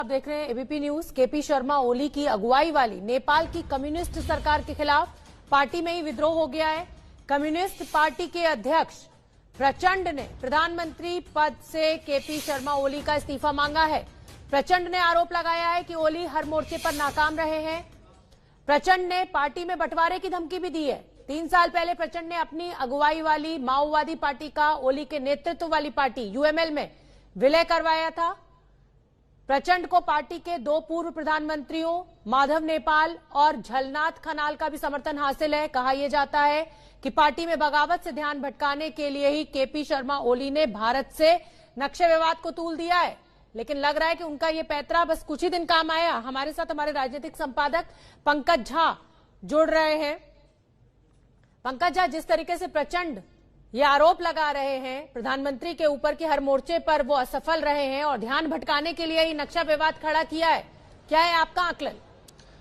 आप देख रहे हैं ABP news. KP Sharma Oli की अगुवाई वाली नेपाल की कम्युनिस्ट सरकार के खिलाफ पार्टी में ही विद्रोह हो गया है। कम्युनिस्ट पार्टी के अध्यक्ष प्रचंड ने प्रधानमंत्री पद से केपी शर्मा ओली का इस्तीफा मांगा है। प्रचंड ने आरोप लगाया है कि ओली हर मोर्चे पर नाकाम रहे हैं। प्रचंड ने पार्टी में बंटवारे की धमकी भी दी है। 3 साल पहले प्रचंड ने अपनी अगुवाई वाली माओवादी पार्टी का ओली के नेतृत्व वाली पार्टी यूएमएल में विलय करवाया था। प्रचंड को पार्टी के 2 पूर्व प्रधानमंत्रियों माधव नेपाल और झलनाथ खनाल का भी समर्थन हासिल है। कहा यह जाता है कि पार्टी में बगावत से ध्यान भटकाने के लिए ही केपी शर्मा ओली ने भारत से नक्शे विवाद को तूल दिया है, लेकिन लग रहा है कि उनका ये पैतरा बस कुछ ही दिन काम आया। हमारे साथ हमारे राजनीतिक संपादक पंकज झा जुड़ रहे हैं। पंकज झा, जिस तरीके से प्रचंड ये आरोप लगा रहे हैं प्रधानमंत्री के ऊपर कि हर मोर्चे पर वो असफल रहे हैं और ध्यान भटकाने के लिए ही नक्शा विवाद खड़ा किया है, क्या है आपका आकलन?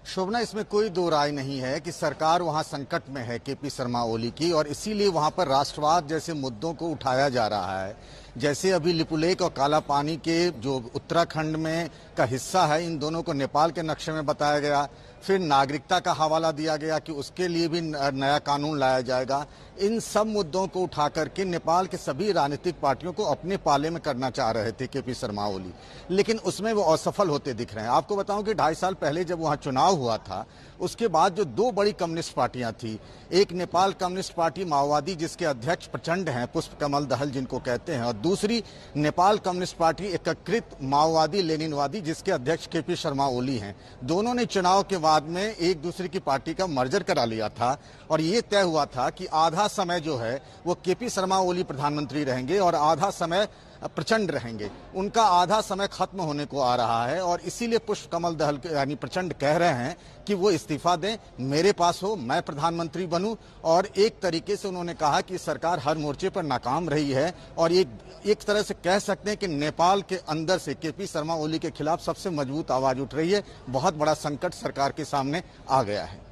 शोभना, इसमें कोई दो राय नहीं है कि सरकार वहां संकट में है केपी शर्मा ओली की, और इसीलिए वहां पर राष्ट्रवाद जैसे मुद्दों को उठाया जा रहा है। जैसे अभी लिपुलेख और काला पानी के जो उत्तराखंड में का हिस्सा है, इन दोनों को नेपाल के नक्शे में बताया गया। फिर नागरिकता का हवाला दिया गया कि उसके लिए भी नया कानून लाया जाएगा। इन सब मुद्दों को उठा करके नेपाल के सभी राजनीतिक पार्टियों को अपने पाले में करना चाह रहे थे केपी शर्मा ओली, लेकिन उसमें वो असफल होते दिख रहे हैं। आपको बताऊं कि 2.5 साल पहले जब वहां चुनाव हुआ था, उसके बाद जो 2 बड़ी कम्युनिस्ट पार्टियां थी, एक नेपाल कम्युनिस्ट पार्टी माओवादी जिसके अध्यक्ष प्रचंड हैं, पुष्प कमल दहल जिनको कहते हैं, और दूसरी नेपाल कम्युनिस्ट पार्टी एकीकृत माओवादी लेनिनवादी जिसके अध्यक्ष केपी शर्मा ओली हैं। दोनों ने चुनाव के बाद में एक दूसरे की पार्टी का मर्जर करा लिया था और ये तय हुआ था कि आधा समय जो है वो केपी शर्मा ओली प्रधानमंत्री रहेंगे और आधा समय प्रचंड रहेंगे। उनका आधा समय खत्म होने को आ रहा है और इसीलिए पुष्प कमल दहल यानी प्रचंड कह रहे हैं कि वो इस्तीफा दें, मेरे पास हो, मैं प्रधानमंत्री बनूं। और एक तरीके से उन्होंने कहा कि सरकार हर मोर्चे पर नाकाम रही है और एक तरह से कह सकते हैं कि नेपाल के अंदर से केपी शर्मा ओली के खिलाफ सबसे मजबूत आवाज उठ रही है। बहुत बड़ा संकट सरकार के सामने आ गया है।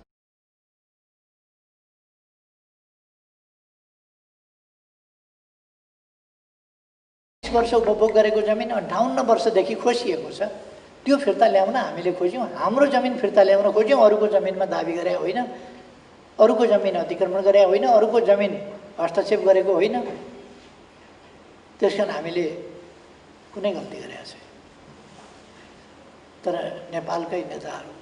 वर्ष उपभोग गरेको जमिन 58 वर्षदेखि खोसिएको छ। त्यो फिर्ता ल्याउन हामीले खोज्यौँ। हाम्रो जमिन फिर्ता ल्याउन खोज्यौँ। अरूको जमिनमा दाबी गरे होइन, अरूको जमिन अतिक्रमण गरे होइन, अरूको जमिन हस्तक्षेप गरेको होइन। त्यसकारण हामीले कुनै गल्ती गरेका छैन। तर नेपालकै नेताहरू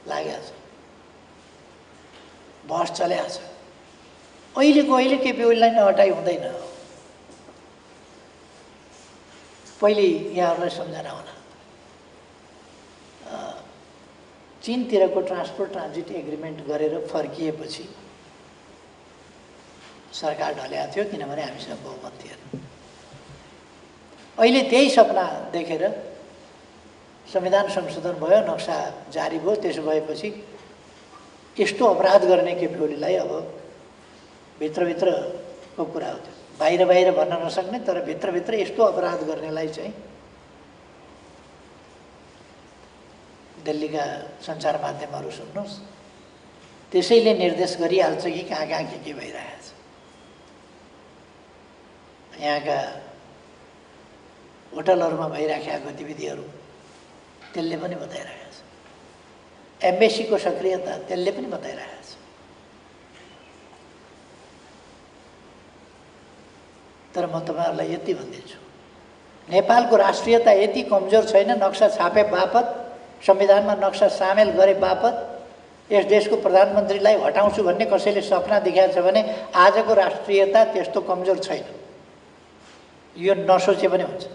लागेका छ, बहस चलेको छ। अहिले केपी ओलीलाई नहटाइ हुँदैन। पहिले यहाँहरूलाई सम्झना होला, चीनतिरको ट्रान्सपोर्ट ट्रान्जिट एग्रिमेन्ट गरेर फर्किएपछि सरकार ढलेको थियो, किनभने हामीसँग बहुमत थिएन। अहिले त्यही सपना देखेर संविधान संशोधन भयो, नक्सा जारी भयो। त्यसो भएपछि यस्तो अपराध गर्ने केपी ओलीलाई अब भित्रभित्रको कुरा हो। त्यो बाहिर भन्न नसक्ने, तर भित्रभित्र यस्तो अपराध गर्नेलाई चाहिँ दिल्लीका सञ्चार माध्यमहरू सुन्नुहोस्, त्यसैले निर्देश गरिहाल्छ कि कहाँ के भइरहेछ। यहाँका होटलहरूमा भइराखेका गतिविधिहरू त्यसले पनि बताइरहेको छ। एम्बेसीको सक्रियता त्यसले पनि बताइरहेको छ। तर म तपाईँहरूलाई यति भन्दैछु, नेपालको राष्ट्रियता यति कमजोर छैन। नक्सा छापे बापत, संविधानमा नक्सा सामेल गरे बापत यस देशको प्रधानमन्त्रीलाई हटाउँछु भन्ने कसैले सपना देखाएको छ भने आजको राष्ट्रियता त्यस्तो कमजोर छैन। यो नसोचे पनि हुन्छ।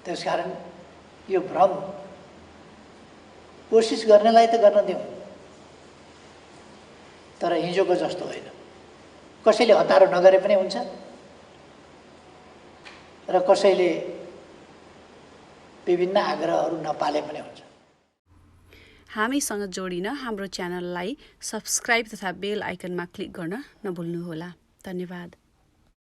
त्यसकारण यो भ्रम कोसिस गर्नेलाई त गर्न दिउँ, तर हिजोको जस्तो होइन। कसैले हतारो नगरे पनि हुन्छ र कसैले विभिन्न आग्रहहरू नपाले पनि हुन्छ। हामीसँग जोडिन हाम्रो च्यानललाई सब्स्क्राइब तथा बेल आइकनमा क्लिक गर्न नभुल्नुहोला। धन्यवाद।